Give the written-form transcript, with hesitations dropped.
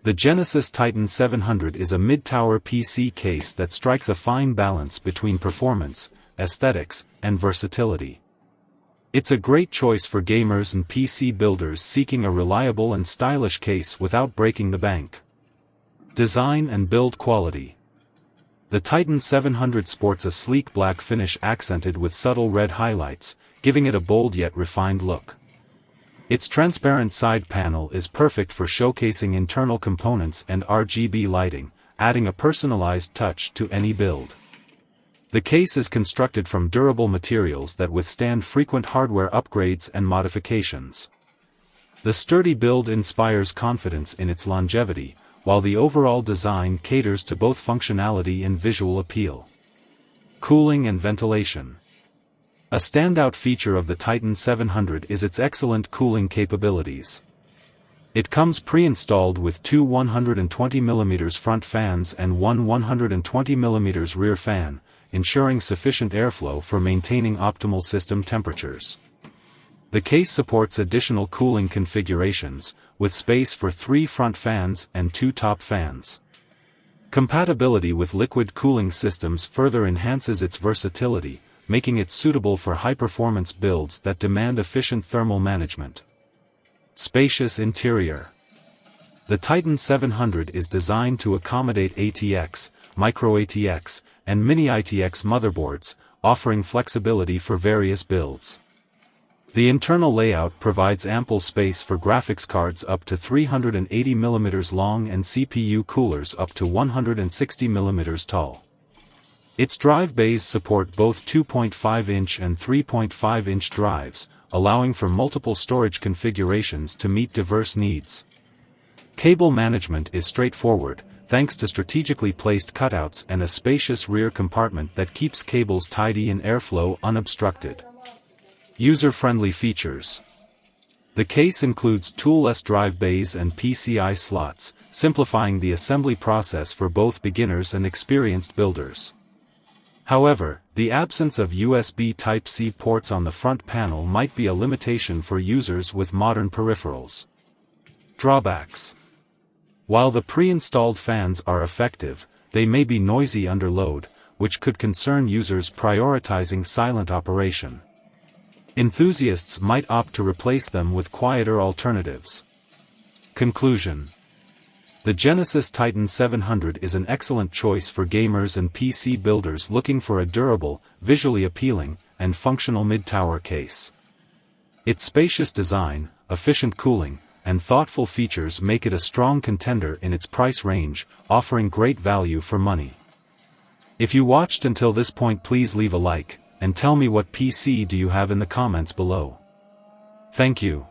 The Genesis Titan 700 is a mid-tower PC case that strikes a fine balance between performance, aesthetics, and versatility. It's a great choice for gamers and PC builders seeking a reliable and stylish case without breaking the bank. Design and build quality. The Titan 700 sports a sleek black finish accented with subtle red highlights, giving it a bold yet refined look. Its transparent side panel is perfect for showcasing internal components and RGB lighting, adding a personalized touch to any build. The case is constructed from durable materials that withstand frequent hardware upgrades and modifications. The sturdy build inspires confidence in its longevity, while the overall design caters to both functionality and visual appeal. Cooling and ventilation. A standout feature of the Titan 700 is its excellent cooling capabilities. It comes pre-installed with two 120mm front fans and one 120mm rear fan, ensuring sufficient airflow for maintaining optimal system temperatures. The case supports additional cooling configurations, with space for 3 front fans and 2 top fans. Compatibility with liquid cooling systems further enhances its versatility, making it suitable for high-performance builds that demand efficient thermal management. Spacious interior. The Titan 700 is designed to accommodate ATX, Micro ATX, and Mini ITX motherboards, offering flexibility for various builds. The internal layout provides ample space for graphics cards up to 380mm long and CPU coolers up to 160mm tall. Its drive bays support both 2.5-inch and 3.5-inch drives, allowing for multiple storage configurations to meet diverse needs. Cable management is straightforward, thanks to strategically placed cutouts and a spacious rear compartment that keeps cables tidy and airflow unobstructed. User-friendly features. The case includes toolless drive bays and PCI slots, simplifying the assembly process for both beginners and experienced builders. However, the absence of USB Type-C ports on the front panel might be a limitation for users with modern peripherals. Drawbacks. While the pre-installed fans are effective, they may be noisy under load, which could concern users prioritizing silent operation. Enthusiasts might opt to replace them with quieter alternatives. Conclusion. The Genesis Titan 700 is an excellent choice for gamers and PC builders looking for a durable, visually appealing, and functional mid-tower case. Its spacious design, efficient cooling, and thoughtful features make it a strong contender in its price range, offering great value for money. If you watched until this point, please leave a like, and tell me what PC do you have in the comments below. Thank you.